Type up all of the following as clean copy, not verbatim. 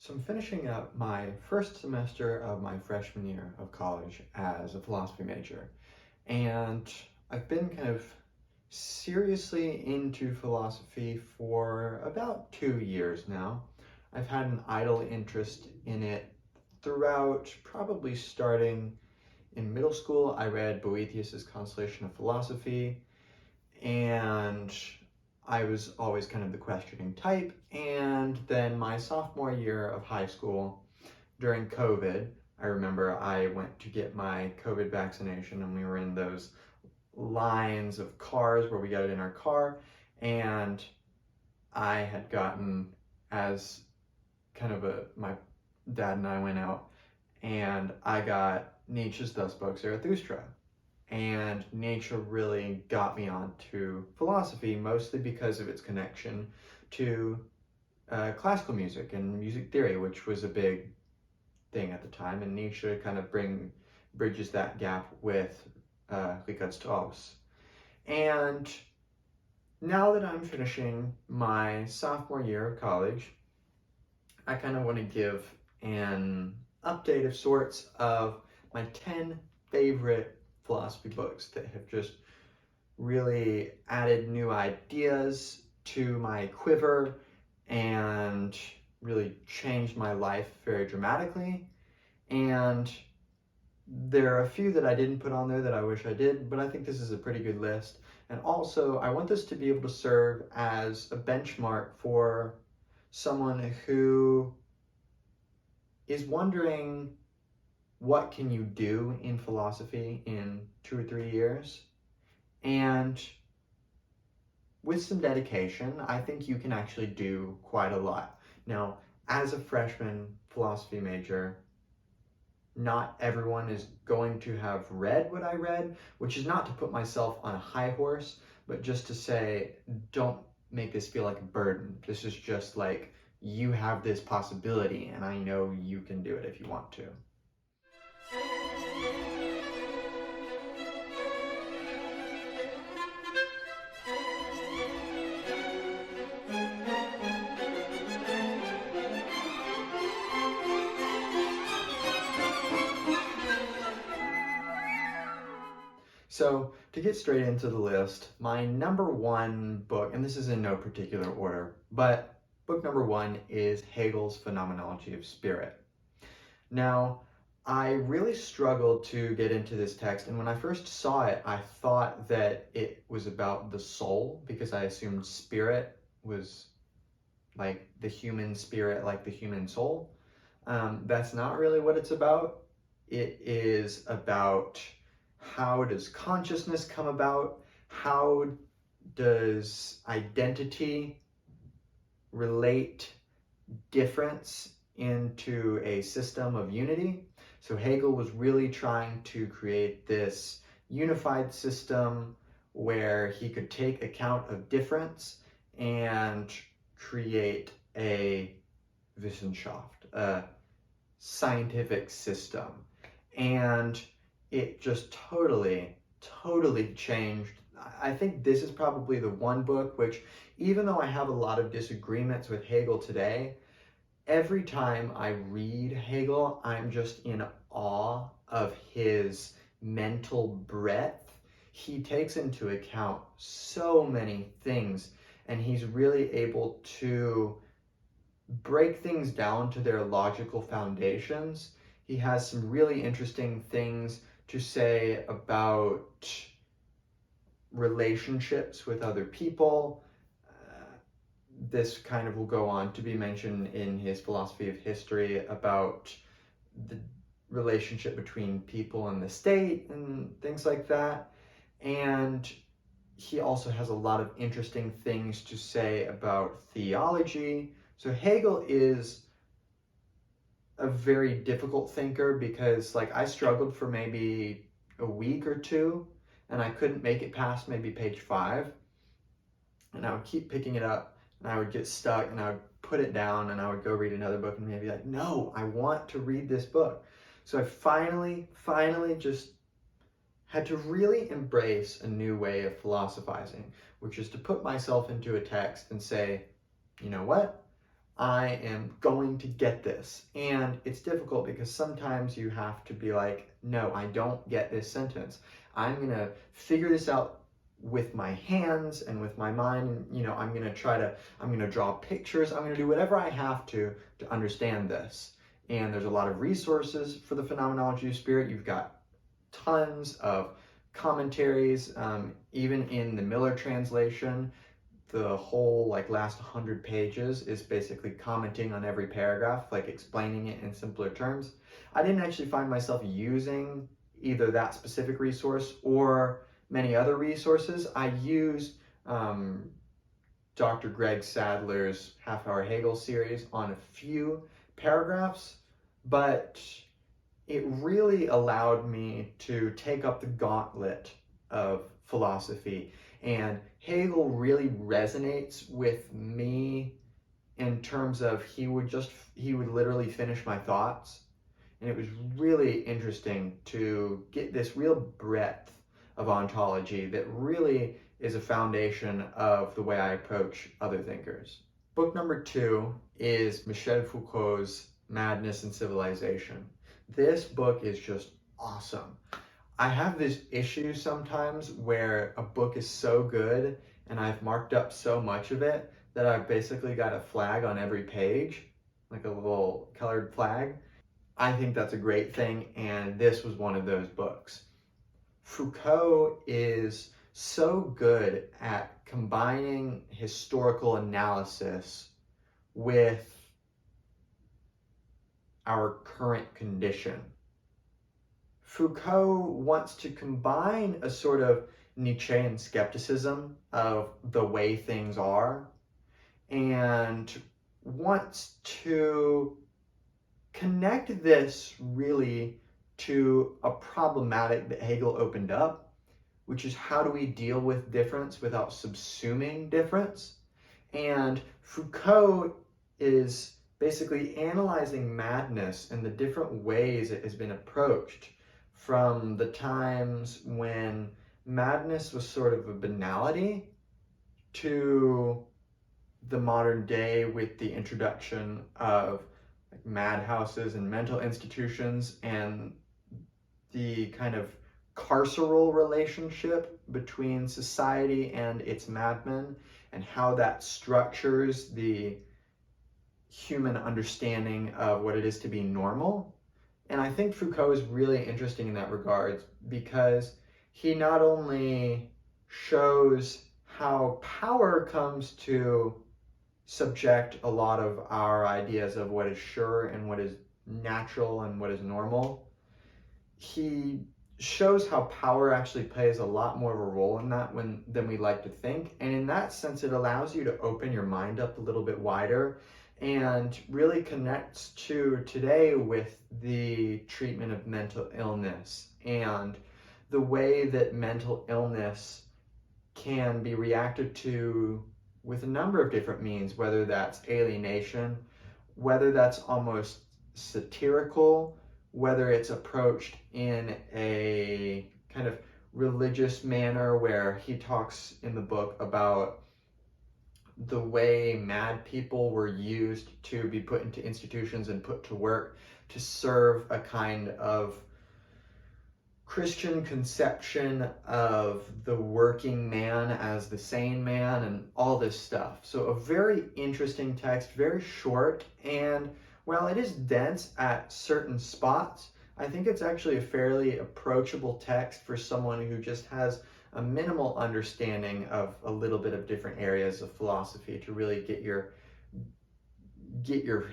So I'm finishing up my first semester of my freshman year of college as a philosophy major. And I've been kind of seriously into philosophy for about 2 years now. I've had an idle interest in it throughout, probably starting in middle school. I read Boethius's Constellation of Philosophy, and I was always kind of the questioning type. And then my sophomore year of high school, during COVID, I remember I went to get my COVID vaccination, and we were in those lines of cars where we got it in our car, and I had gotten, as kind of my dad and I went out, and I got Nietzsche's Thus Spoke Zarathustra. And Nietzsche really got me onto philosophy, mostly because of its connection to classical music and music theory, which was a big thing at the time. And Nietzsche kind of bridges that gap with Richard Strauss. And now that I'm finishing my sophomore year of college, I kind of want to give an update of sorts of my 10 favorite philosophy books that have just really added new ideas to my quiver and really changed my life very dramatically. And there are a few that I didn't put on there that I wish I did, but I think this is a pretty good list. And also, I want this to be able to serve as a benchmark for someone who is wondering, what can you do in philosophy in 2 or 3 years? And with some dedication, I think you can actually do quite a lot. Now, as a freshman philosophy major, not everyone is going to have read what I read, which is not to put myself on a high horse, but just to say, don't make this feel like a burden. This is just like, you have this possibility, and I know you can do it if you want to. So, to get straight into the list, my number one book, and this is in no particular order, but book number one is Hegel's Phenomenology of Spirit. Now, I really struggled to get into this text, and when I first saw it, I thought that it was about the soul, because I assumed spirit was like the human spirit, like the human soul. That's not really what it's about. It is about, how does consciousness come about? How does identity relate difference into a system of unity? So Hegel was really trying to create this unified system where he could take account of difference and create a Wissenschaft, a scientific system. And it just totally changed. I think this is probably the one book which, even though I have a lot of disagreements with Hegel today, every time I read Hegel, I'm just in awe of his mental breadth. He takes into account so many things, and he's really able to break things down to their logical foundations. He has some really interesting things to say about relationships with other people. This kind of will go on to be mentioned in his philosophy of history about the relationship between people and the state and things like that. And he also has a lot of interesting things to say about theology. So Hegel is a very difficult thinker, because like I struggled for maybe a week or two, and I couldn't make it past maybe page 5, and I would keep picking it up, and I would get stuck, and I would put it down, and I would go read another book, and maybe like, no, I want to read this book. So I finally just had to really embrace a new way of philosophizing, which is to put myself into a text and say, you know what? I am going to get this. And it's difficult because sometimes you have to be like, no, I don't get this sentence. I'm going to figure this out with my hands and with my mind. And, I'm going to draw pictures. I'm going to do whatever I have to understand this. And there's a lot of resources for the phenomenology of spirit. You've got tons of commentaries, even in the Miller translation. The whole last 100 pages is basically commenting on every paragraph, explaining it in simpler terms. I didn't actually find myself using either that specific resource or many other resources. I used Dr. Greg Sadler's Half-Hour Hegel series on a few paragraphs, but it really allowed me to take up the gauntlet of philosophy. And Hegel really resonates with me in terms of he would literally finish my thoughts. And it was really interesting to get this real breadth of ontology that really is a foundation of the way I approach other thinkers. Book number 2 is Michel Foucault's Madness and Civilization. This book is just awesome. I have this issue sometimes where a book is so good and I've marked up so much of it that I've basically got a flag on every page, like a little colored flag. I think that's a great thing, and this was one of those books. Foucault is so good at combining historical analysis with our current condition. Foucault wants to combine a sort of Nietzschean skepticism of the way things are and wants to connect this really to a problematic that Hegel opened up, which is how do we deal with difference without subsuming difference? And Foucault is basically analyzing madness and the different ways it has been approached from the times when madness was sort of a banality to the modern day with the introduction of madhouses and mental institutions and the kind of carceral relationship between society and its madmen and how that structures the human understanding of what it is to be normal. And I think Foucault is really interesting in that regard because he not only shows how power comes to subject a lot of our ideas of what is sure and what is natural and what is normal, he shows how power actually plays a lot more of a role in that than we like to think. And in that sense, it allows you to open your mind up a little bit wider and really connects to today with the treatment of mental illness and the way that mental illness can be reacted to with a number of different means, whether that's alienation, whether that's almost satirical, whether it's approached in a kind of religious manner where he talks in the book about the way mad people were used to be put into institutions and put to work to serve a kind of Christian conception of the working man as the sane man and all this stuff. So a very interesting text, very short, and while it is dense at certain spots, I think it's actually a fairly approachable text for someone who just has a minimal understanding of a little bit of different areas of philosophy to really get your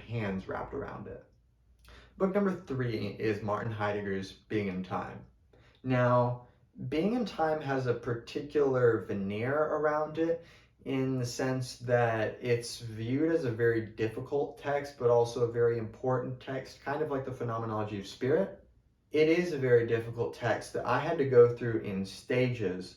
hands wrapped around it. Book number 3 is Martin Heidegger's Being in Time. Now, Being in Time has a particular veneer around it in the sense that it's viewed as a very difficult text, but also a very important text, kind of like the Phenomenology of Spirit. It is a very difficult text that I had to go through in stages,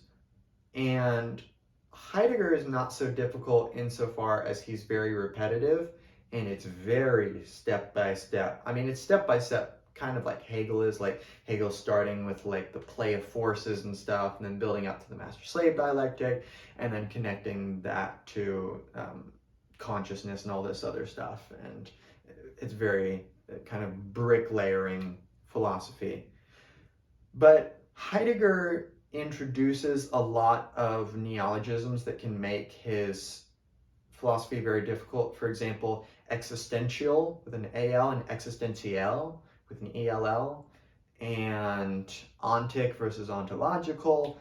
and Heidegger is not so difficult insofar as he's very repetitive, and it's very step-by-step. I mean, it's step-by-step, kind of like Hegel is, like Hegel starting with like the play of forces and stuff, and then building up to the master-slave dialectic, and then connecting that to consciousness and all this other stuff. And it's very kind of bricklayering philosophy. But Heidegger introduces a lot of neologisms that can make his philosophy very difficult. For example, existential with an AL and existentiel with an ELL, and ontic versus ontological.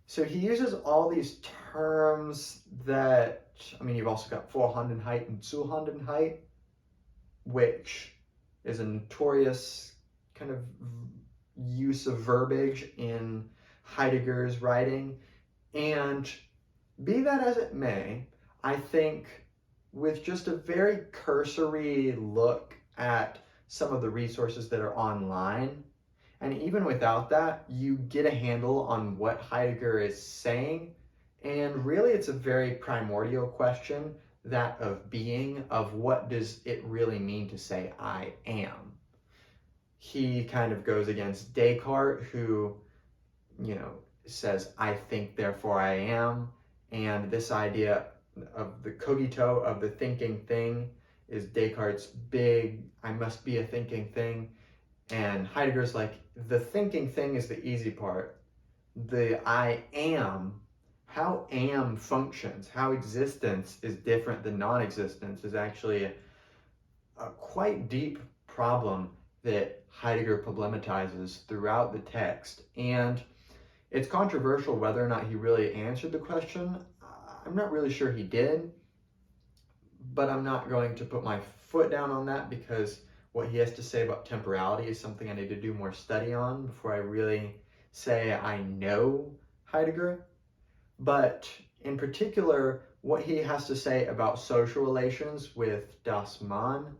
So he uses all these terms that, I mean, you've also got Vorhandenheit and Zuhandenheit, which is a notorious kind of use of verbiage in Heidegger's writing. And be that as it may, I think with just a very cursory look at some of the resources that are online, and even without that, you get a handle on what Heidegger is saying. And really, it's a very primordial question, that of being, of what does it really mean to say I am. He kind of goes against Descartes, who, says, I think, therefore I am. And this idea of the cogito, of the thinking thing, is Descartes' big, I must be a thinking thing. And Heidegger's like, the thinking thing is the easy part. The I am, how am functions, how existence is different than non-existence, is actually a quite deep problem that Heidegger problematizes throughout the text. And it's controversial whether or not he really answered the question. I'm not really sure he did, but I'm not going to put my foot down on that, because what he has to say about temporality is something I need to do more study on before I really say I know Heidegger. But in particular, what he has to say about social relations with Das Man,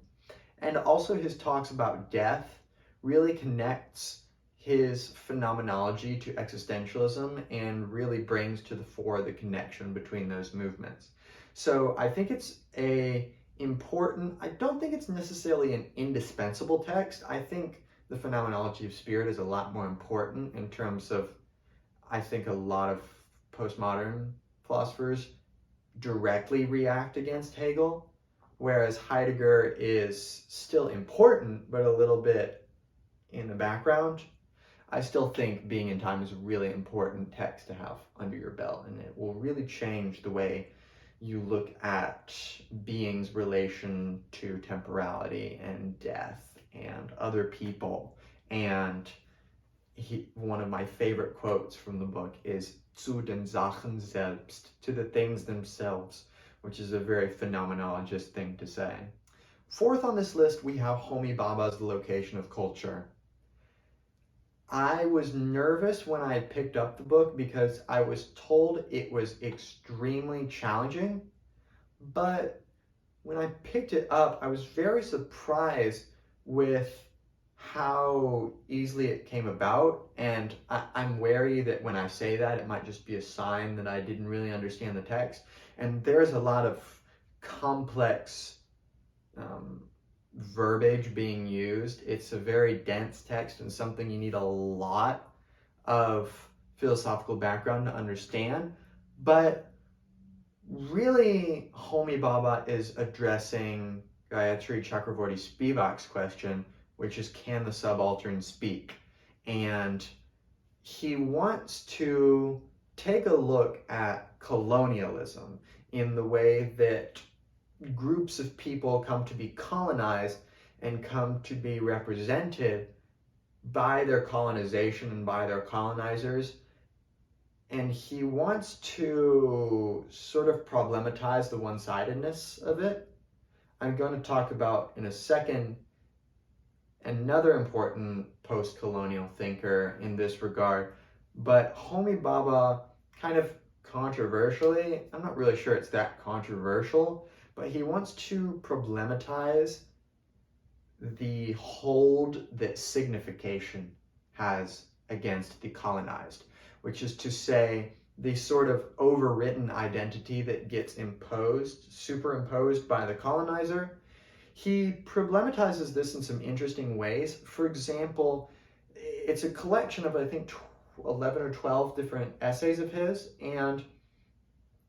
and also his talks about death, really connects his phenomenology to existentialism and really brings to the fore the connection between those movements. So I think it's I don't think it's necessarily an indispensable text. I think the phenomenology of spirit is a lot more important in terms of, I think a lot of postmodern philosophers directly react against Hegel, whereas Heidegger is still important, but a little bit in the background. I still think Being in Time is a really important text to have under your belt, and it will really change the way you look at being's relation to temporality and death and other people. And one of my favorite quotes from the book is zu den Sachen selbst, to the things themselves, which is a very phenomenologist thing to say. Fourth on this list, we have Homi Bhabha's The Location of Culture. I was nervous when I picked up the book because I was told it was extremely challenging, but when I picked it up, I was very surprised with how easily it came about. And I'm wary that when I say that, it might just be a sign that I didn't really understand the text. And there's a lot of complex verbiage being used. It's a very dense text and something you need a lot of philosophical background to understand. But really, Homi Bhabha is addressing Gayatri Chakravorty Spivak's question, which is, can the subaltern speak? And he wants to take a look at colonialism in the way that groups of people come to be colonized and come to be represented by their colonization and by their colonizers. And he wants to sort of problematize the one-sidedness of it. I'm going to talk about in a second another important post-colonial thinker in this regard, but Homi Bhabha, kind of controversially, I'm not really sure it's that controversial, but he wants to problematize the hold that signification has against the colonized, which is to say, the sort of overwritten identity that gets superimposed by the colonizer. He problematizes this in some interesting ways. For example, it's a collection of, I think, 11 or 12 different essays of his, and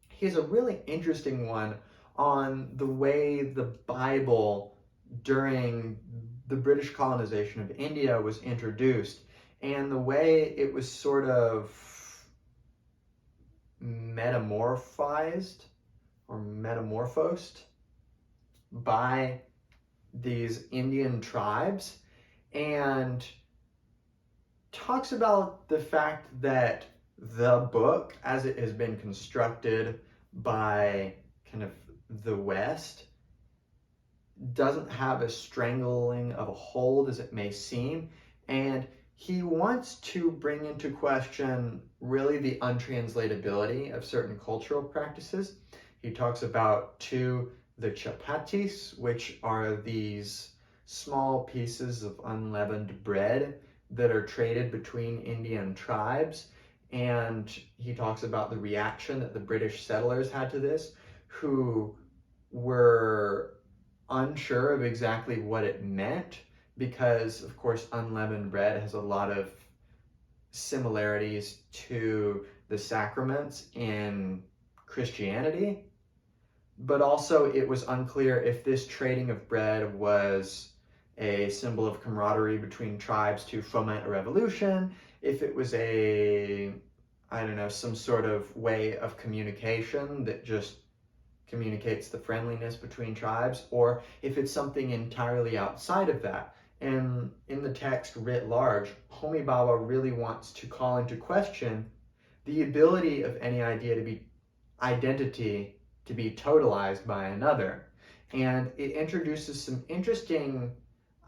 he has a really interesting one on the way the Bible during the British colonization of India was introduced and the way it was sort of metamorphosed by these Indian tribes, and talks about the fact that the book, as it has been constructed by kind of the West, doesn't have as strangling of a hold as it may seem, and he wants to bring into question really the untranslatability of certain cultural practices. He talks about the chapatis, which are these small pieces of unleavened bread that are traded between Indian tribes. And he talks about the reaction that the British settlers had to this, who were unsure of exactly what it meant, because of course unleavened bread has a lot of similarities to the sacraments in Christianity, but also it was unclear if this trading of bread was a symbol of camaraderie between tribes to foment a revolution, if it was some sort of way of communication that just communicates the friendliness between tribes, or if it's something entirely outside of that. And in the text writ large, Homi Bhabha really wants to call into question the ability of any identity to be totalized by another. And it introduces some interesting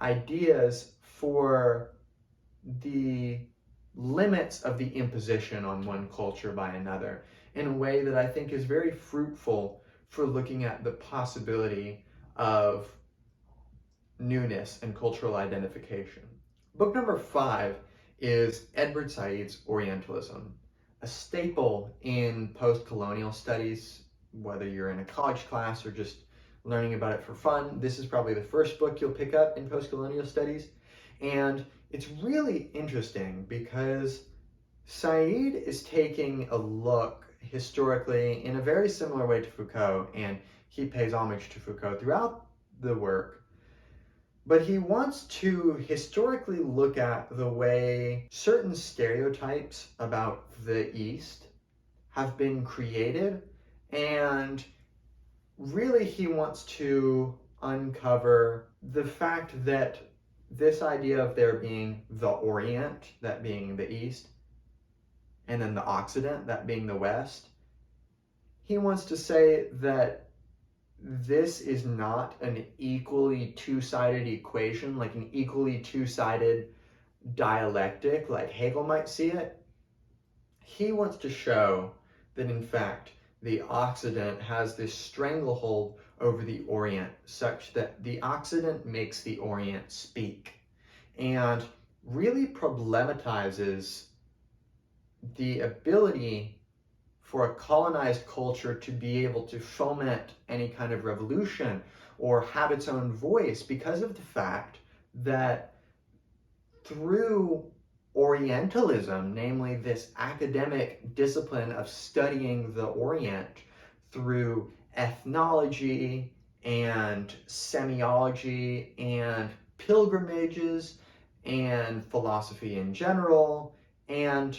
ideas for the limits of the imposition on one culture by another in a way that I think is very fruitful for looking at the possibility of newness and cultural identification. Book number 5 is Edward Said's Orientalism, a staple in postcolonial studies, whether you're in a college class or just learning about it for fun. This is probably the first book you'll pick up in postcolonial studies. And it's really interesting because Said is taking a look historically in a very similar way to Foucault, and he pays homage to Foucault throughout the work, but he wants to historically look at the way certain stereotypes about the East have been created, and really he wants to uncover the fact that this idea of there being the Orient, that being the East, and then the Occident, that being the West, he wants to say that this is not an equally two-sided equation, like an equally two-sided dialectic, like Hegel might see it. He wants to show that, in fact, the Occident has this stranglehold over the Orient, such that the Occident makes the Orient speak, and really problematizes the ability for a colonized culture to be able to foment any kind of revolution or have its own voice, because of the fact that through Orientalism, namely this academic discipline of studying the Orient through ethnology and semiology and pilgrimages and philosophy in general, and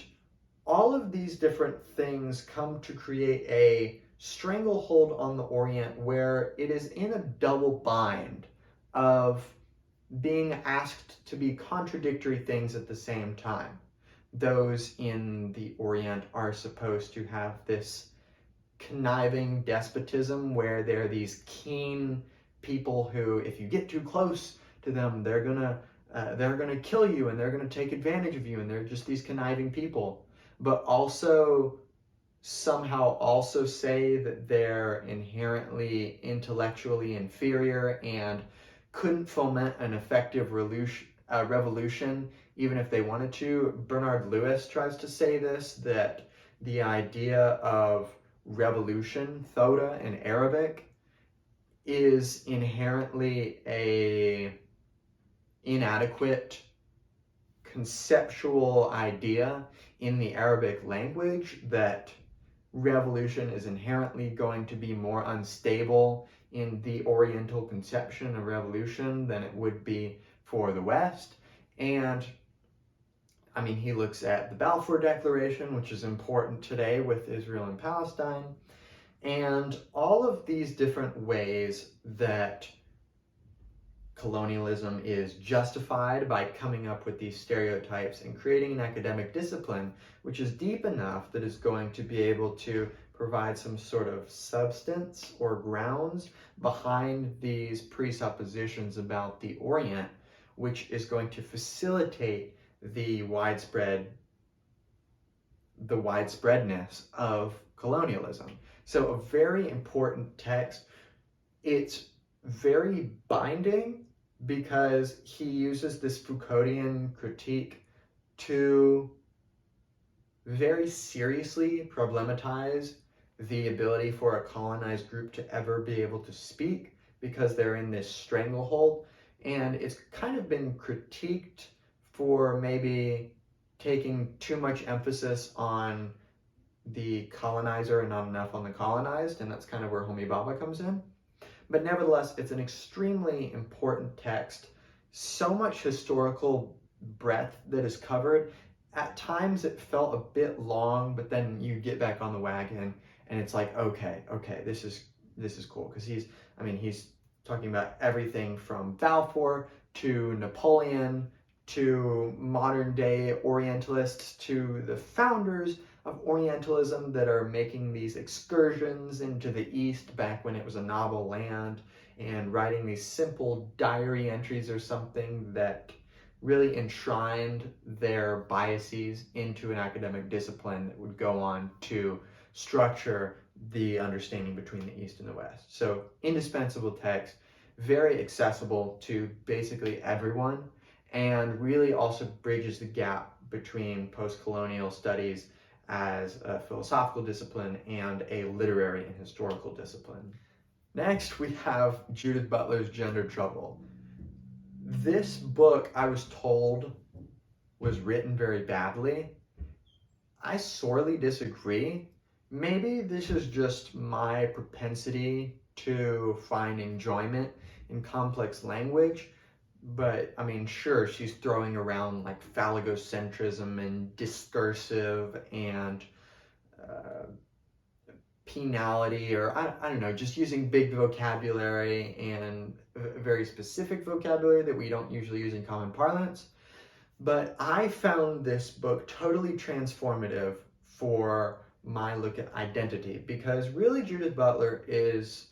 all of these different things come to create a stranglehold on the Orient where it is in a double bind of being asked to be contradictory things at the same time. Those in the Orient are supposed to have this conniving despotism where they're these keen people who, if you get too close to them, they're gonna kill you and they're gonna take advantage of you, and they're just these conniving people. But also somehow also say that they're inherently intellectually inferior and couldn't foment an effective revolution even if they wanted to. Bernard Lewis tries to say this, that the idea of revolution, thoda in Arabic, is inherently a inadequate conceptual idea in the Arabic language that revolution is inherently going to be more unstable in the Oriental conception of revolution than it would be for the West. And I mean, he looks at the Balfour Declaration, which is important today with Israel and Palestine, and all of these different ways that colonialism is justified by coming up with these stereotypes and creating an academic discipline which is deep enough that is going to be able to provide some sort of substance or grounds behind these presuppositions about the Orient, which is going to facilitate the widespreadness of colonialism. So a very important text. It's very binding because he uses this Foucauldian critique to very seriously problematize the ability for a colonized group to ever be able to speak because they're in this stranglehold. And it's kind of been critiqued for maybe taking too much emphasis on the colonizer and not enough on the colonized, and that's kind of where Homi Bhabha comes in. But nevertheless, it's an extremely important text. So much historical breadth that is covered. At times it felt a bit long, but then you get back on the wagon and it's like, okay, this is cool. Because he's talking about everything from Balfour to Napoleon to modern day Orientalists to the founders of Orientalism that are making these excursions into the East back when it was a novel land and writing these simple diary entries or something that really enshrined their biases into an academic discipline that would go on to structure the understanding between the East and the West. So indispensable text, very accessible to basically everyone, and really also bridges the gap between post-colonial studies as a philosophical discipline and a literary and historical discipline. Next, we have Judith Butler's Gender Trouble. This book, I was told, was written very badly. I sorely disagree. Maybe this is just my propensity to find enjoyment in complex language, but I mean, sure, she's throwing around like phallogocentrism and discursive and penality, or I don't know, just using big vocabulary and very specific vocabulary that we don't usually use in common parlance. But I found this book totally transformative for my look at identity, because really Judith Butler is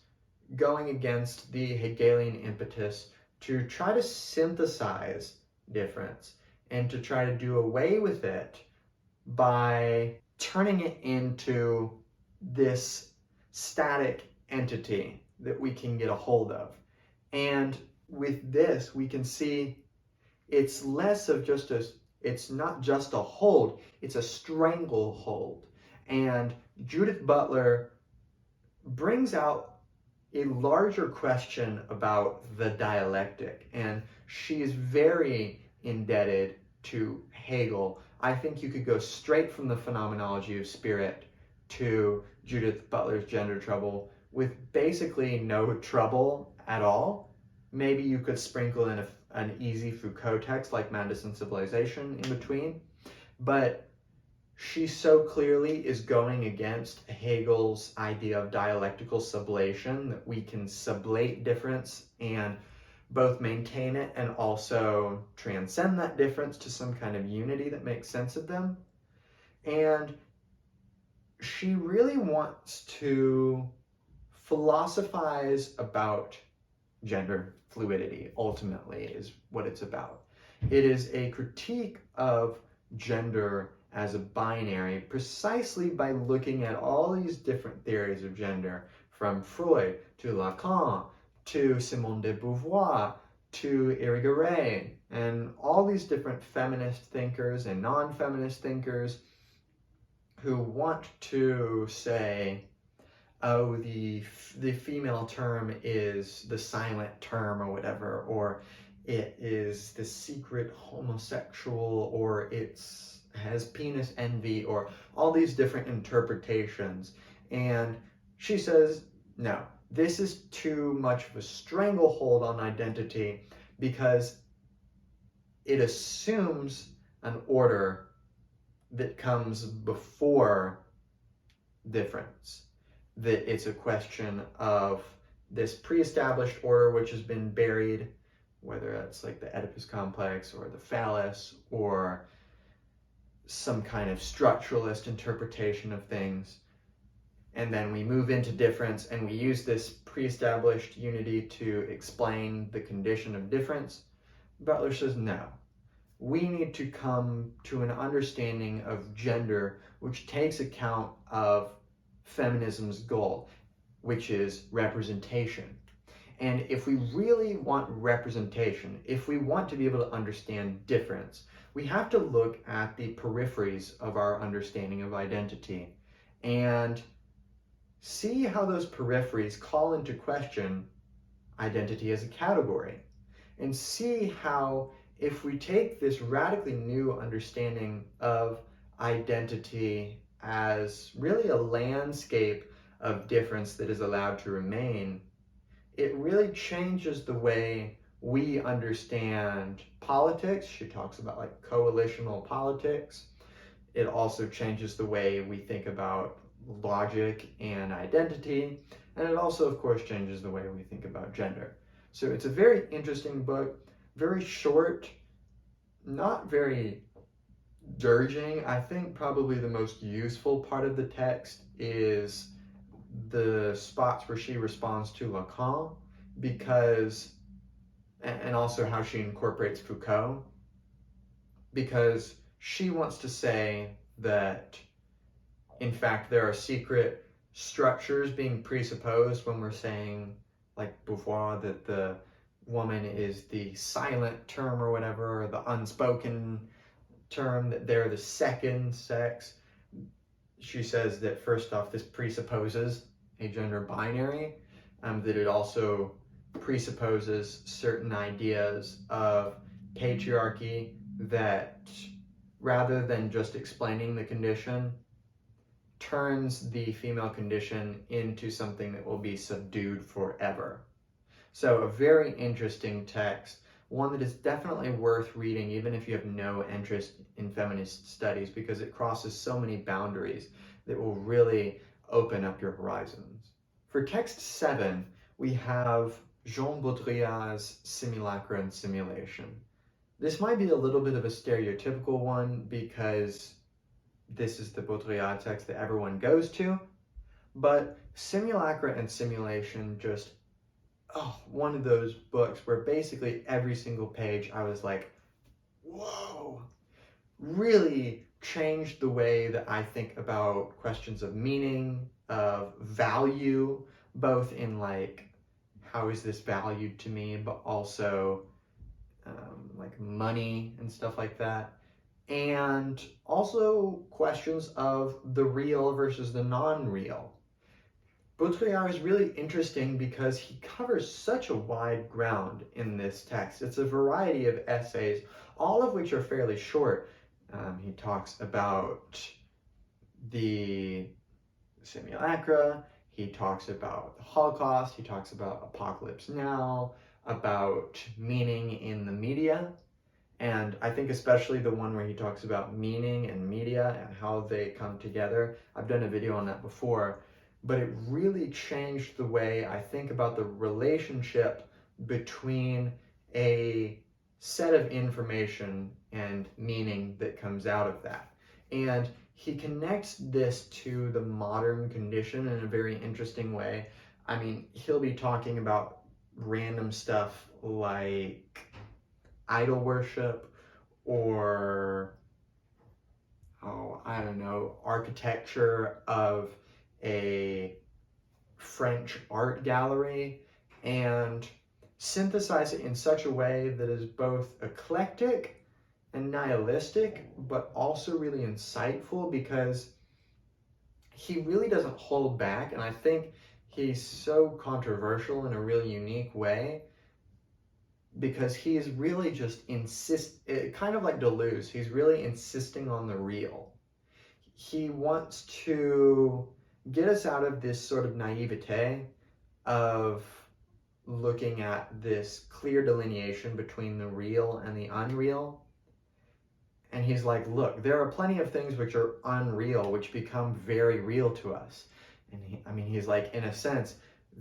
going against the Hegelian impetus to try to synthesize difference and to try to do away with it by turning it into this static entity that we can get a hold of. And with this, we can see it's less of just it's not just a hold, it's a stranglehold. And Judith Butler brings out a larger question about the dialectic, and she's very indebted to Hegel. I think you could go straight from the phenomenology of spirit to Judith Butler's Gender Trouble with basically no trouble at all. Maybe you could sprinkle in an easy Foucault text like Madness and Civilization in between, but she so clearly is going against Hegel's idea of dialectical sublation, that we can sublate difference and both maintain it and also transcend that difference to some kind of unity that makes sense of them. And she really wants to philosophize about gender fluidity, ultimately, is what it's about. It is a critique of gender as a binary, precisely by looking at all these different theories of gender, from Freud to Lacan to Simone de Beauvoir to Irigaray, and all these different feminist thinkers and non-feminist thinkers who want to say, oh, the female term is the silent term or whatever, or it is the secret homosexual, or it's has penis envy, or all these different interpretations. And she says, no, this is too much of a stranglehold on identity because it assumes an order that comes before difference, that it's a question of this pre-established order which has been buried, whether that's like the Oedipus complex or the phallus or some kind of structuralist interpretation of things. And then we move into difference and we use this pre-established unity to explain the condition of difference. Butler says, no, we need to come to an understanding of gender which takes account of feminism's goal, which is representation. And if we really want representation, if we want to be able to understand difference, we have to look at the peripheries of our understanding of identity and see how those peripheries call into question identity as a category, and see how if we take this radically new understanding of identity as really a landscape of difference that is allowed to remain, it really changes the way we understand politics. She talks about like coalitional politics. It also changes the way we think about logic and identity. And it also, of course, changes the way we think about gender. So it's a very interesting book, very short, not very dirging. I think probably the most useful part of the text is the spots where she responds to Lacan, because, and also how she incorporates Foucault, because she wants to say that in fact there are secret structures being presupposed when we're saying, like Beauvoir, that the woman is the silent term or whatever, or the unspoken term, that they're the second sex. She says that first off, this presupposes a gender binary, that it also presupposes certain ideas of patriarchy that, rather than just explaining the condition, turns the female condition into something that will be subdued forever. So a very interesting text, one that is definitely worth reading even if you have no interest in feminist studies, because it crosses so many boundaries that will really open up your horizons. For text 7, we have Jean Baudrillard's Simulacra and Simulation. This might be a little bit of a stereotypical one because this is the Baudrillard text that everyone goes to, but Simulacra and Simulation, just one of those books where basically every single page I was like, whoa, really changed the way that I think about questions of meaning, of value, both in like, how is this valued to me, but also like money and stuff like that. And also questions of the real versus the non-real. Baudrillard is really interesting because he covers such a wide ground in this text. It's a variety of essays, all of which are fairly short. He talks about the simulacra, he talks about the Holocaust, he talks about Apocalypse Now, about meaning in the media. And I think especially the one where he talks about meaning and media and how they come together. I've done a video on that before, but it really changed the way I think about the relationship between a set of information and meaning that comes out of that. And he connects this to the modern condition in a very interesting way. I mean, he'll be talking about random stuff like idol worship, or I don't know, architecture of a French art gallery, and synthesize it in such a way that is both eclectic and nihilistic, but also really insightful, because he really doesn't hold back, and I think he's so controversial in a really unique way because he is really just kind of like Deleuze, he's really insisting on the real. He wants to get us out of this sort of naivete of looking at this clear delineation between the real and the unreal. And he's like, look, there are plenty of things which are unreal, which become very real to us. And he's like, in a sense,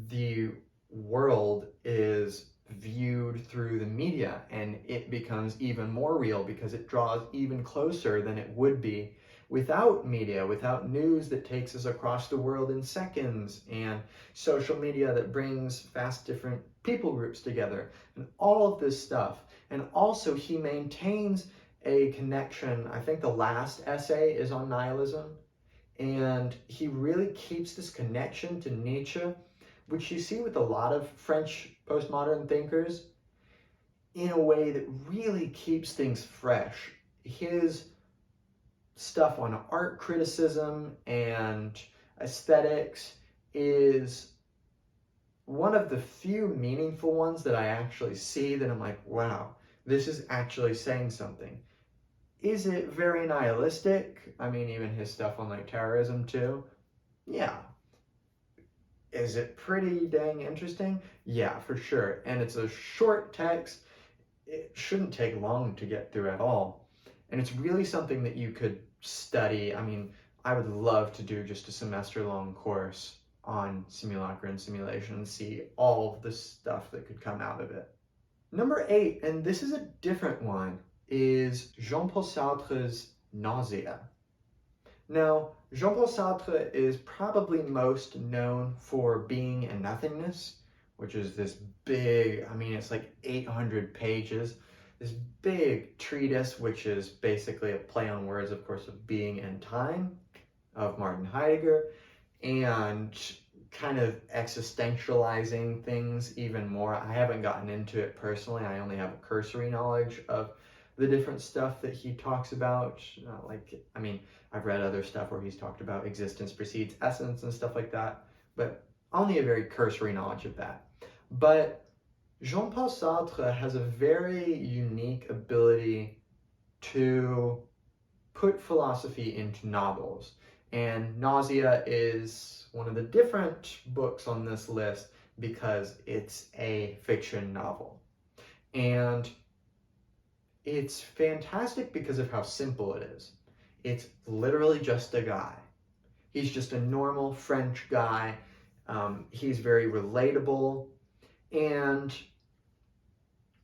the world is viewed through the media, and it becomes even more real because it draws even closer than it would be without media, without news that takes us across the world in seconds, and social media that brings vast different people groups together, and all of this stuff. And also he maintains a connection. I think the last essay is on nihilism, and he really keeps this connection to Nietzsche, which you see with a lot of French postmodern thinkers, in a way that really keeps things fresh. His stuff on art criticism and aesthetics is one of the few meaningful ones that I actually see that I'm like, wow, this is actually saying something. Is it very nihilistic? I mean, even his stuff on like terrorism too. Yeah. Is it pretty dang interesting? Yeah, for sure. And it's a short text. It shouldn't take long to get through at all. And it's really something that you could study. I mean, I would love to do just a semester-long course on simulacra and simulation and see all of the stuff that could come out of it. Number 8, and this is a different one, is Jean-Paul Sartre's Nausea. Now, Jean-Paul Sartre is probably most known for Being and Nothingness, which is this big, it's like 800 pages, this big treatise, which is basically a play on words, of course, of Being and Time, of Martin Heidegger, and kind of existentializing things even more. I haven't gotten into it personally. I only have a cursory knowledge of the different stuff that he talks about. I've read other stuff where he's talked about existence precedes essence and stuff like that, but only a very cursory knowledge of that. But Jean-Paul Sartre has a very unique ability to put philosophy into novels. And Nausea is one of the different books on this list because it's a fiction novel. And it's fantastic because of how simple it is. It's literally just a guy. He's just a normal French guy. He's very relatable. And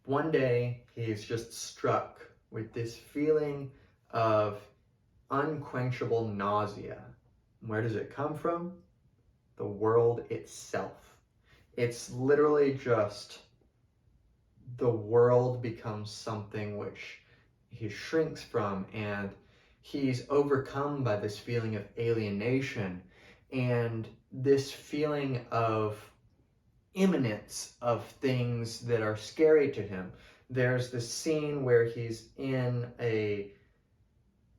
one day he's just struck with this feeling of unquenchable nausea. Where does it come from? The world itself. It's literally just the world becomes something which he shrinks from, and he's overcome by this feeling of alienation and this feeling of imminence of things that are scary to him. There's this scene where he's in a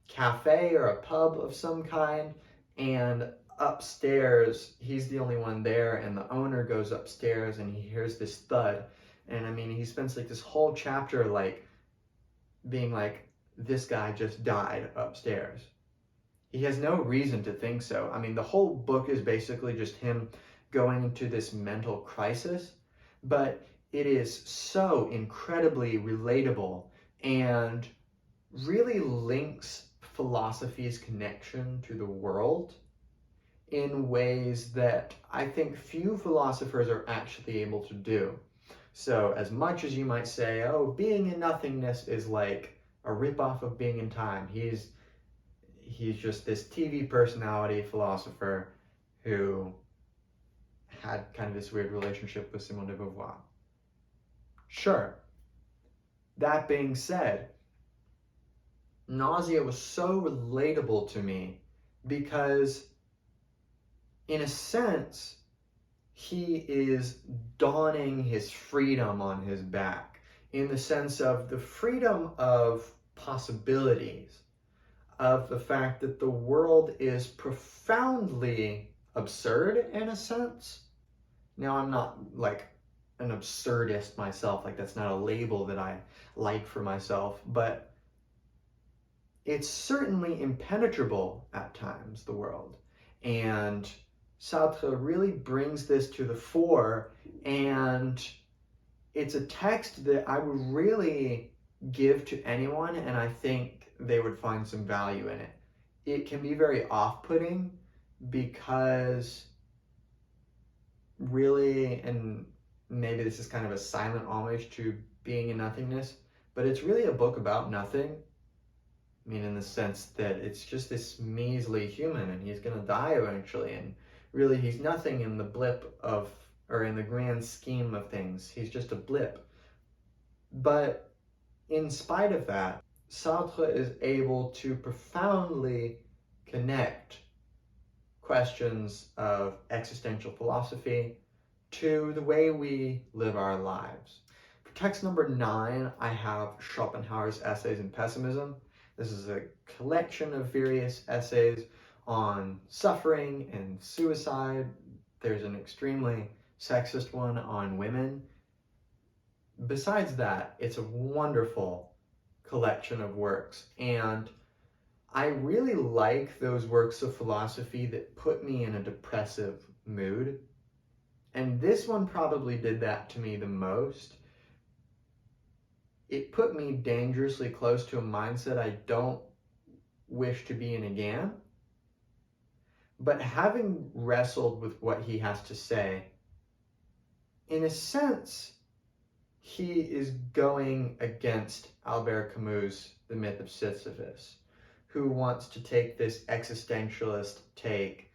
cafe or a pub of some kind, and upstairs, he's the only one there, and the owner goes upstairs and he hears this thud. And he spends like this whole chapter being like, this guy just died upstairs. He has no reason to think so. The whole book is basically just him going into this mental crisis, but it is so incredibly relatable and really links philosophy's connection to the world in ways that I think few philosophers are actually able to do. So as much as you might say, oh, Being in Nothingness is like a ripoff of Being in Time. He's just this TV personality philosopher who had kind of this weird relationship with Simone de Beauvoir. Sure. That being said, Nausea was so relatable to me because, in a sense, he is donning his freedom on his back, in the sense of the freedom of possibilities, of the fact that the world is profoundly absurd in a sense. Now, I'm not an absurdist myself, like that's not a label that I like for myself, but it's certainly impenetrable at times, the world. And Sartre really brings this to the fore, and it's a text that I would really give to anyone, and I think they would find some value in it. It can be very off-putting because really, and maybe this is kind of a silent homage to being in nothingness, but it's really a book about nothing. I mean, in the sense that it's just this measly human and he's going to die eventually, and really he's nothing in the blip of, or in the grand scheme of things. He's just a blip. But in spite of that, Sartre is able to profoundly connect questions of existential philosophy to the way we live our lives. For text number 9, I have Schopenhauer's Essays in Pessimism. This is a collection of various essays on suffering and suicide. There's an extremely sexist one on women. Besides that, it's a wonderful collection of works, and I really like those works of philosophy that put me in a depressive mood. And this one probably did that to me the most. It put me dangerously close to a mindset I don't wish to be in again. But having wrestled with what he has to say, in a sense, he is going against Albert Camus' The Myth of Sisyphus, who wants to take this existentialist take.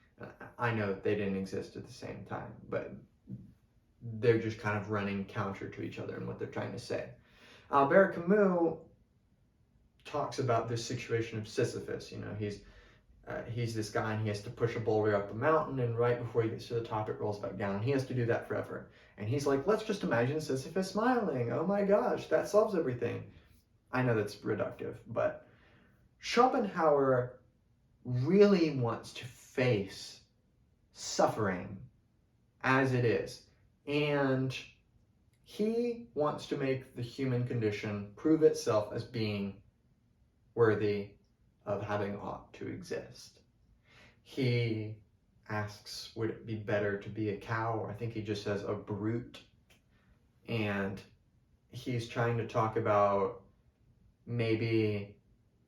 I know they didn't exist at the same time, but they're just kind of running counter to each other in what they're trying to say. Albert Camus talks about this situation of Sisyphus. You know, he's this guy and he has to push a boulder up a mountain, and right before he gets to the top, it rolls back down. And he has to do that forever. And he's like, let's just imagine Sisyphus smiling. Oh my gosh, that solves everything. I know that's reductive, but Schopenhauer really wants to face suffering as it is. And he wants to make the human condition prove itself as being worthy of having ought to exist. He asks, would it be better to be a cow? Or I think he just says a brute. And he's trying to talk about maybe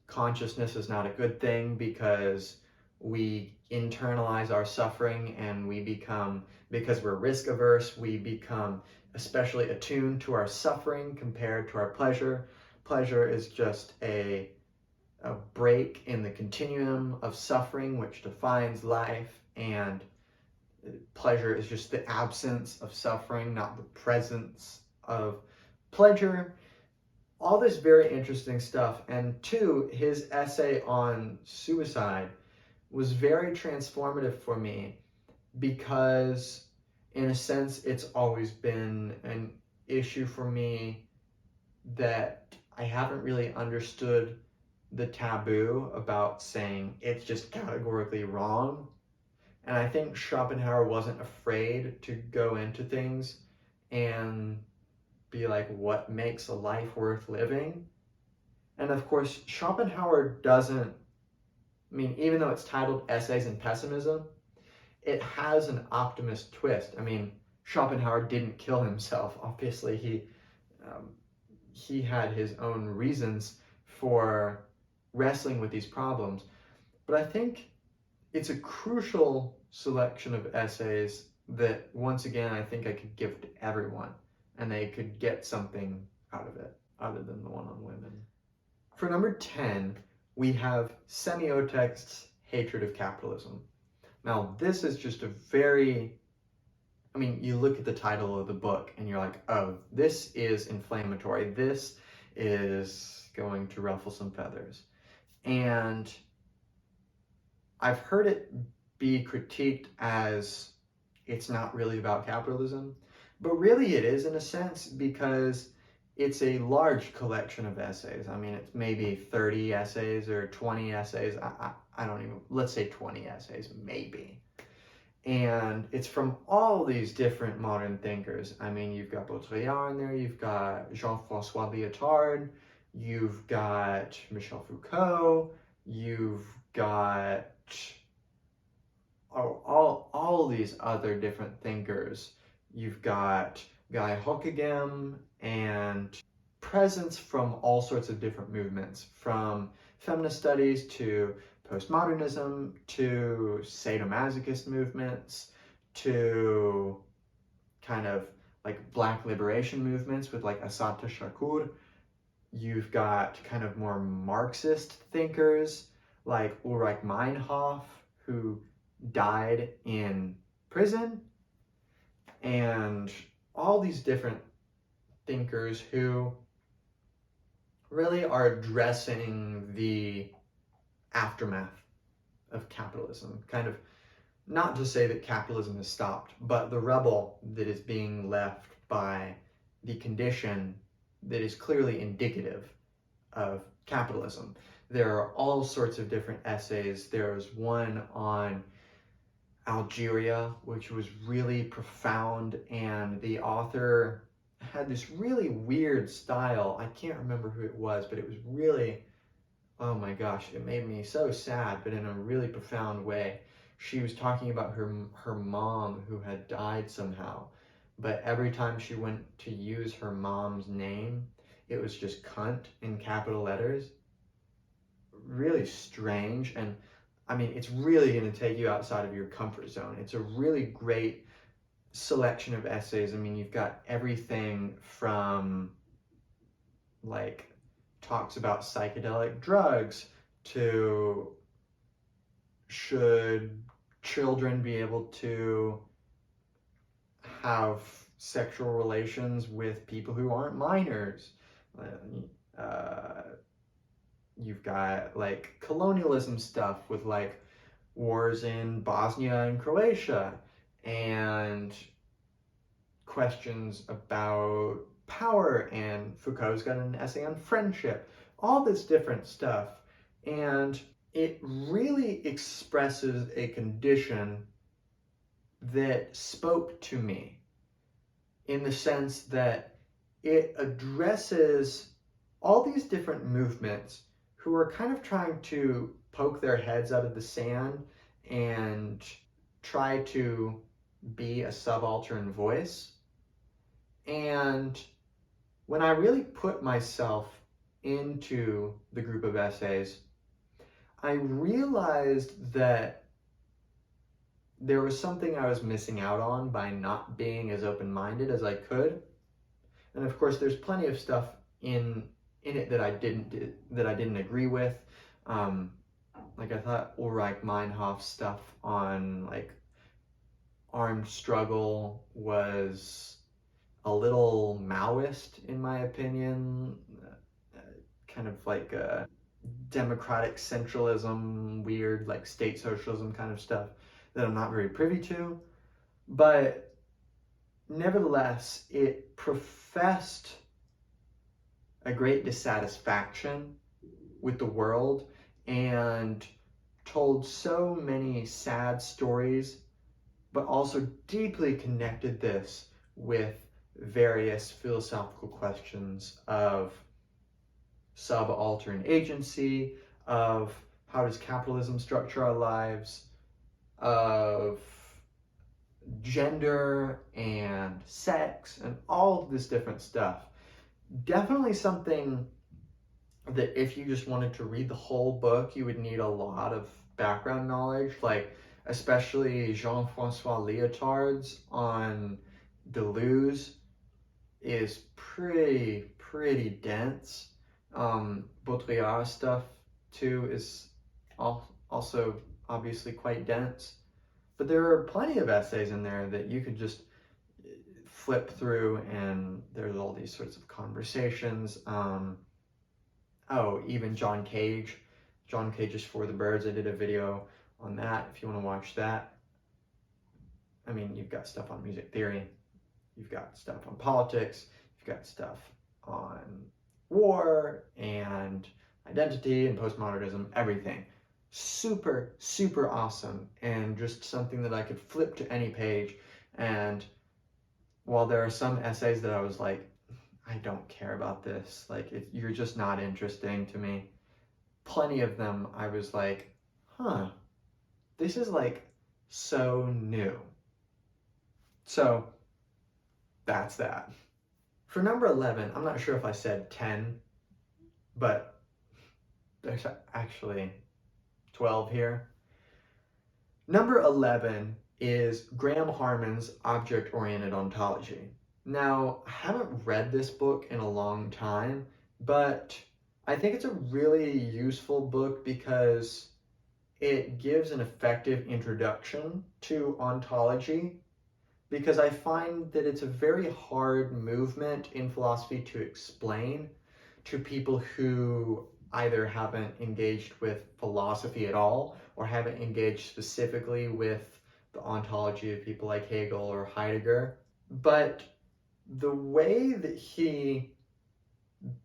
consciousness is not a good thing because we internalize our suffering and we become, because we're risk averse, we become especially attuned to our suffering compared to our pleasure. Pleasure is just a break in the continuum of suffering which defines life, and pleasure is just the absence of suffering, not the presence of pleasure. All this very interesting stuff. And 2, his essay on suicide was very transformative for me because, in a sense, it's always been an issue for me that I haven't really understood the taboo about saying it's just categorically wrong. And I think Schopenhauer wasn't afraid to go into things and be like, what makes a life worth living? And of course, Schopenhauer doesn't, I mean, even though it's titled Essays in Pessimism, it has an optimist twist. I mean, Schopenhauer didn't kill himself. Obviously, he had his own reasons for wrestling with these problems. But I think it's a crucial selection of essays that, once again, I think I could give to everyone, and they could get something out of it, other than the one on women. For number 10, we have Semiotek's Hatred of Capitalism. Now, this is just a very, I mean, you look at the title of the book and you're like, oh, this is inflammatory. This is going to ruffle some feathers. And I've heard it be critiqued as it's not really about capitalism, but really it is in a sense, because it's a large collection of essays. I mean, it's maybe 30 essays or 20 essays. I don't even, let's say 20 essays, maybe. And it's from all these different modern thinkers. I mean, you've got Baudrillard in there, you've got Jean-François Lyotard, you've got Michel Foucault, you've got all these other different thinkers. You've got Guy Hockeghem, and presence from all sorts of different movements, from feminist studies to postmodernism to sadomasochist movements to kind of like black liberation movements with like Assata Shakur. You've got kind of more Marxist thinkers like Ulrich Meinhof, who died in prison, and all these different thinkers who really are addressing the aftermath of capitalism. Kind of, not to say that capitalism has stopped, but the rubble that is being left by the condition that is clearly indicative of capitalism. There are all sorts of different essays. There's one on Algeria, which was really profound, and the author had this really weird style. I can't remember who it was, but it was really, oh my gosh, it made me so sad, but in a really profound way. She was talking about her mom who had died somehow, but every time she went to use her mom's name, it was just cunt in capital letters. Really strange, and I mean, it's really going to take you outside of your comfort zone. It's a really great selection of essays. I mean, you've got everything from like talks about psychedelic drugs to should children be able to have sexual relations with people who aren't minors. You've got like colonialism stuff with like wars in Bosnia and Croatia, and questions about power, and Foucault's got an essay on friendship, all this different stuff. And it really expresses a condition that spoke to me in the sense that it addresses all these different movements who are kind of trying to poke their heads out of the sand and try to be a subaltern voice. And when I really put myself into the group of essays, I realized that there was something I was missing out on by not being as open-minded as I could. And of course, there's plenty of stuff in it that I didn't agree with. Like I thought Ulrich Meinhof's stuff on like armed struggle was a little Maoist in my opinion, kind of like a democratic centralism, weird like state socialism kind of stuff that I'm not very privy to. But nevertheless, it professed a great dissatisfaction with the world and told so many sad stories, but also deeply connected this with various philosophical questions of subaltern agency, of how does capitalism structure our lives, of gender and sex and all of this different stuff. Definitely something that if you just wanted to read the whole book, you would need a lot of background knowledge, like especially Jean-François Lyotard's on Deleuze is pretty dense. Baudrillard stuff too is also obviously quite dense. But there are plenty of essays in there that you could just flip through, and there's all these sorts of conversations. Even John Cage's For the Birds. I did a video on that if you want to watch that. I mean, you've got stuff on music theory, you've got stuff on politics, you've got stuff on war and identity and postmodernism, everything. super, super awesome and just something that I could flip to any page. And while there are some essays that I was like, I don't care about this, like you're just not interesting to me, plenty of them I was like, huh, this is like so new. So that's that. For number 11, I'm not sure if I said 10, but there's actually 12 here. Number 11 is Graham Harman's Object-Oriented Ontology. Now, I haven't read this book in a long time, but I think it's a really useful book because it gives an effective introduction to ontology, because I find that it's a very hard movement in philosophy to explain to people who either haven't engaged with philosophy at all or haven't engaged specifically with the ontology of people like Hegel or Heidegger. But the way that he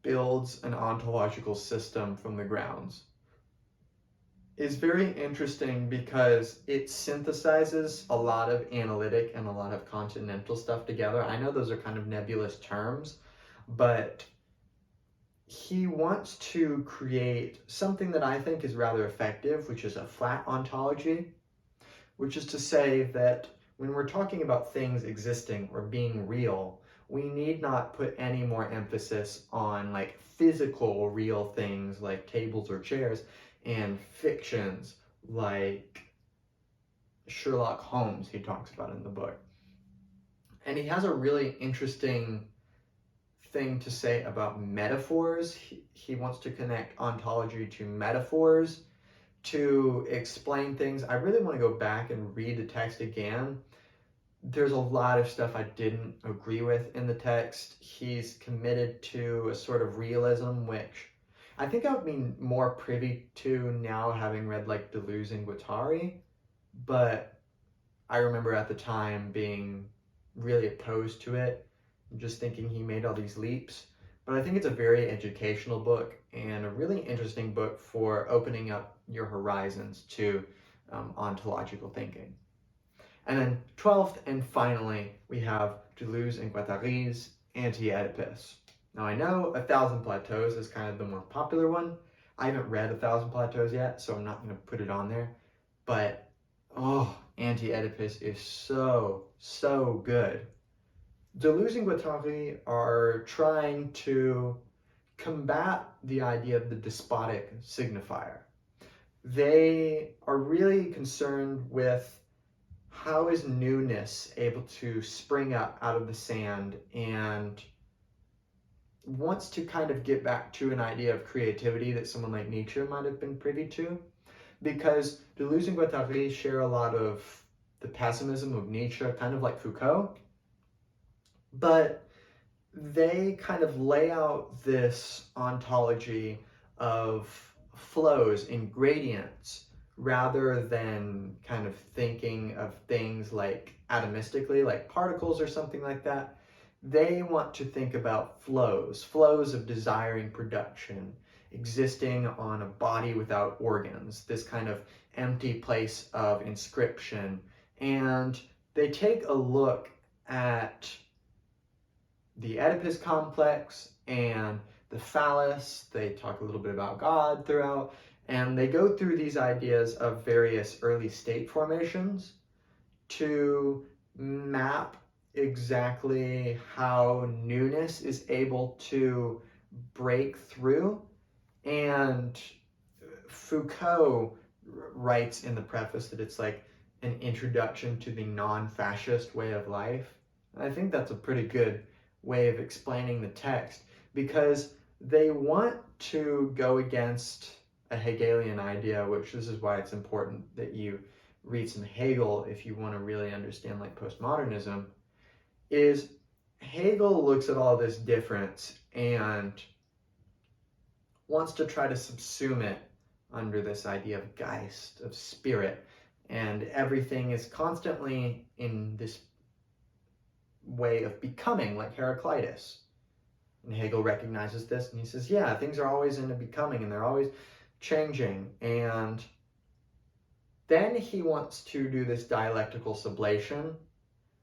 builds an ontological system from the grounds is very interesting because it synthesizes a lot of analytic and a lot of continental stuff together. I know those are kind of nebulous terms, but he wants to create something that I think is rather effective, which is a flat ontology, which is to say that when we're talking about things existing or being real, we need not put any more emphasis on like physical real things like tables or chairs and fictions like Sherlock Holmes he talks about in the book. And he has a really interesting thing to say about metaphors. He wants to connect ontology to metaphors to explain things. I really want to go back and read the text again. There's a lot of stuff I didn't agree with in the text. He's committed to a sort of realism, which I think I would be more privy to now having read like Deleuze and Guattari, but I remember at the time being really opposed to it, just thinking he made all these leaps. But I think it's a very educational book and a really interesting book for opening up your horizons to ontological thinking. And then 12th and finally, we have Deleuze and Guattari's Anti-Oedipus. Now I know 1,000 Plateaus is kind of the more popular one. I haven't read 1,000 Plateaus yet, so I'm not going to put it on there. But, oh, Anti-Oedipus is so, so good. Deleuze and Guattari are trying to combat the idea of the despotic signifier. They are really concerned with how is newness able to spring up out of the sand, and wants to kind of get back to an idea of creativity that someone like Nietzsche might have been privy to, because Deleuze and Guattari share a lot of the pessimism of Nietzsche, kind of like Foucault, but they kind of lay out this ontology of flows and gradients rather than kind of thinking of things like atomistically, like particles or something like that. They want to think about flows of desiring production, existing on a body without organs, this kind of empty place of inscription. And they take a look at the Oedipus complex and the phallus. They talk a little bit about God throughout, and they go through these ideas of various early state formations to map exactly how newness is able to break through. And Foucault writes in the preface that it's like an introduction to the non-fascist way of life. And I think that's a pretty good way of explaining the text, because they want to go against a Hegelian idea, which this is why it's important that you read some Hegel if you want to really understand like postmodernism, is Hegel looks at all this difference and wants to try to subsume it under this idea of Geist, of spirit, and everything is constantly in this way of becoming, like Heraclitus. And Hegel recognizes this and he says, yeah, things are always in a becoming and they're always changing. And Then he wants to do this dialectical sublation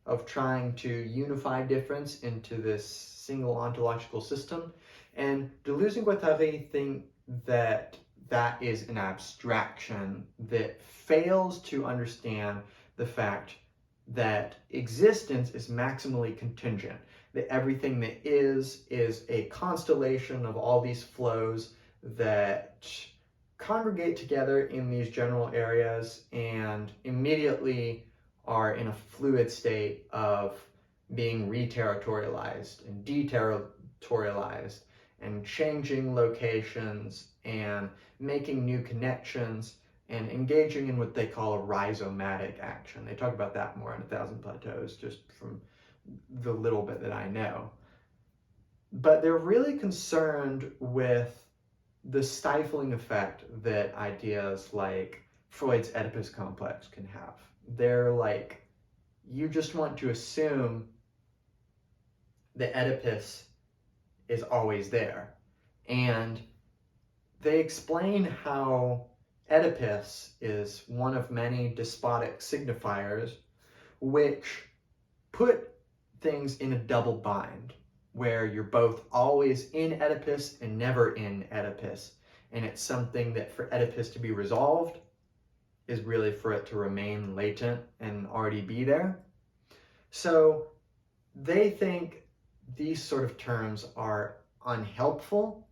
of trying to unify difference into this single ontological system. And Deleuze and Guattari think that that is an abstraction that fails to understand the fact that existence is maximally contingent, that everything that is a constellation of all these flows that congregate together in these general areas and immediately are in a fluid state of being re-territorialized and deterritorialized and changing locations and making new connections and engaging in what they call a rhizomatic action. They talk about that more in 1,000 Plateaus, just from the little bit that I know. But they're really concerned with the stifling effect that ideas like Freud's Oedipus complex can have. They're like, you just want to assume that Oedipus is always there. And they explain how Oedipus is one of many despotic signifiers which put things in a double bind, where you're both always in Oedipus and never in Oedipus. And it's something that for Oedipus to be resolved is really for it to remain latent and already be there. So they think these sort of terms are unhelpful,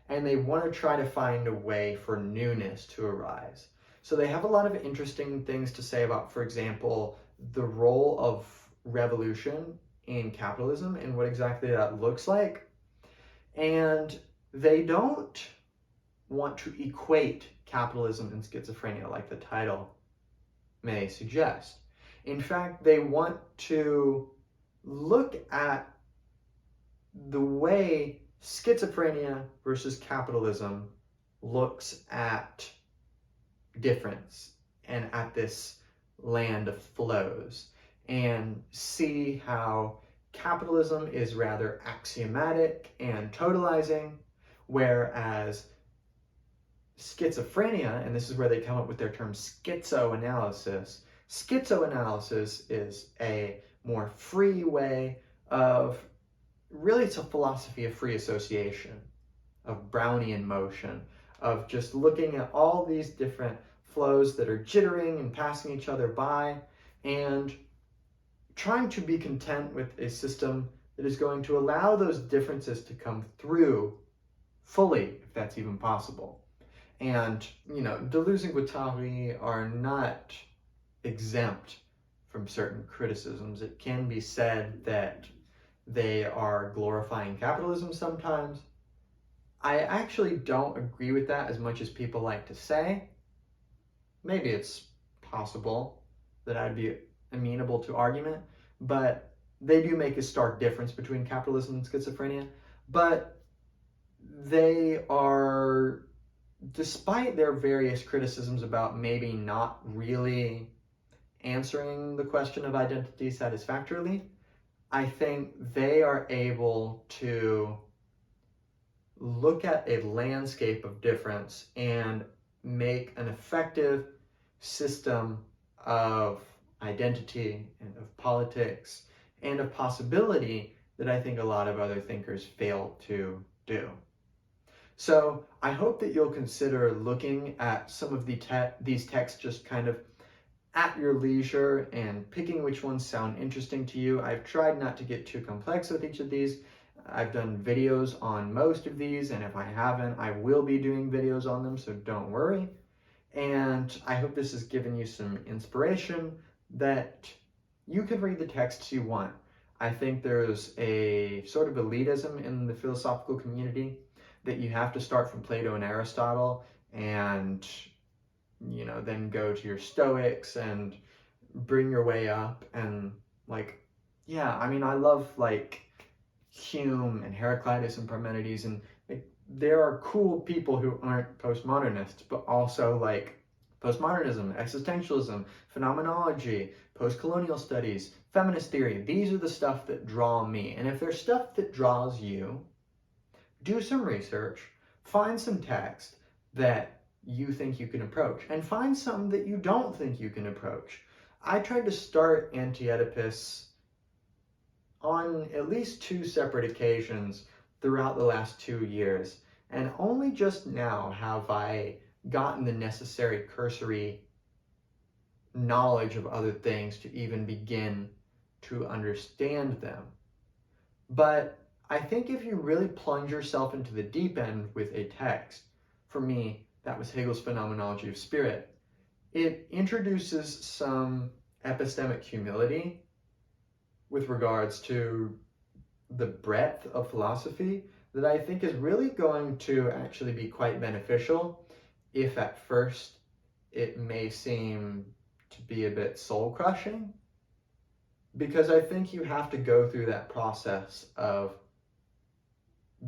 and they want to try to find a way for newness to arise. So they have a lot of interesting things to say about, for example, the role of revolution in capitalism and what exactly that looks like. And they don't want to equate capitalism and schizophrenia like the title may suggest. In fact, they want to look at the way schizophrenia versus capitalism looks at difference and at this land of flows, and see how capitalism is rather axiomatic and totalizing, whereas schizophrenia, and this is where they come up with their term schizoanalysis, schizoanalysis is a more free way of, really it's a philosophy of free association, of Brownian motion, of just looking at all these different flows that are jittering and passing each other by, and trying to be content with a system that is going to allow those differences to come through fully, if that's even possible. And, Deleuze and Guattari are not exempt from certain criticisms. It can be said that they are glorifying capitalism sometimes. I actually don't agree with that as much as people like to say. Maybe it's possible that I'd be amenable to argument, but they do make a stark difference between capitalism and schizophrenia. But they are, despite their various criticisms about maybe not really answering the question of identity satisfactorily, I think they are able to look at a landscape of difference and make an effective system of identity and of politics and of possibility that I think a lot of other thinkers fail to do. So I hope that you'll consider looking at some of these texts just kind of at your leisure and picking which ones sound interesting to you. I've tried not to get too complex with each of these. I've done videos on most of these, and if I haven't, I will be doing videos on them, so don't worry. And I hope this has given you some inspiration that you can read the texts you want. I think there's a sort of elitism in the philosophical community that you have to start from Plato and Aristotle and, then go to your Stoics and bring your way up. And I love Hume and Heraclitus and Parmenides, and there are cool people who aren't postmodernists, but also postmodernism, existentialism, phenomenology, postcolonial studies, feminist theory. These are the stuff that draw me. And if there's stuff that draws you, do some research, find some text that you think you can approach, and find some that you don't think you can approach. I tried to start Anti-Oedipus on at least 2 separate occasions throughout the last 2 years, and only just now have I gotten the necessary cursory knowledge of other things to even begin to understand them. But I think if you really plunge yourself into the deep end with a text, for me, that was Hegel's Phenomenology of Spirit, it introduces some epistemic humility with regards to the breadth of philosophy that I think is really going to actually be quite beneficial, if at first it may seem to be a bit soul-crushing, because I think you have to go through that process of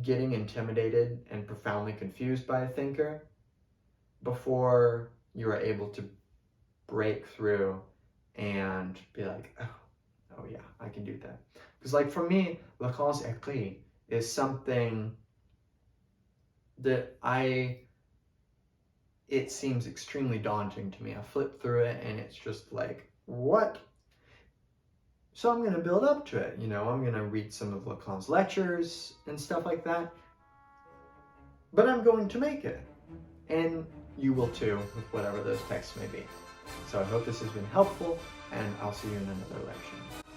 getting intimidated and profoundly confused by a thinker before you are able to break through and be like, oh yeah, I can do that. Because like for me, Lacan's écrit is something that it seems extremely daunting to me. I flip through it and it's just like, what? So I'm going to build up to it. I'm going to read some of Lacan's lectures and stuff like that. But I'm going to make it. And you will too, with whatever those texts may be. So I hope this has been helpful, and I'll see you in another lecture.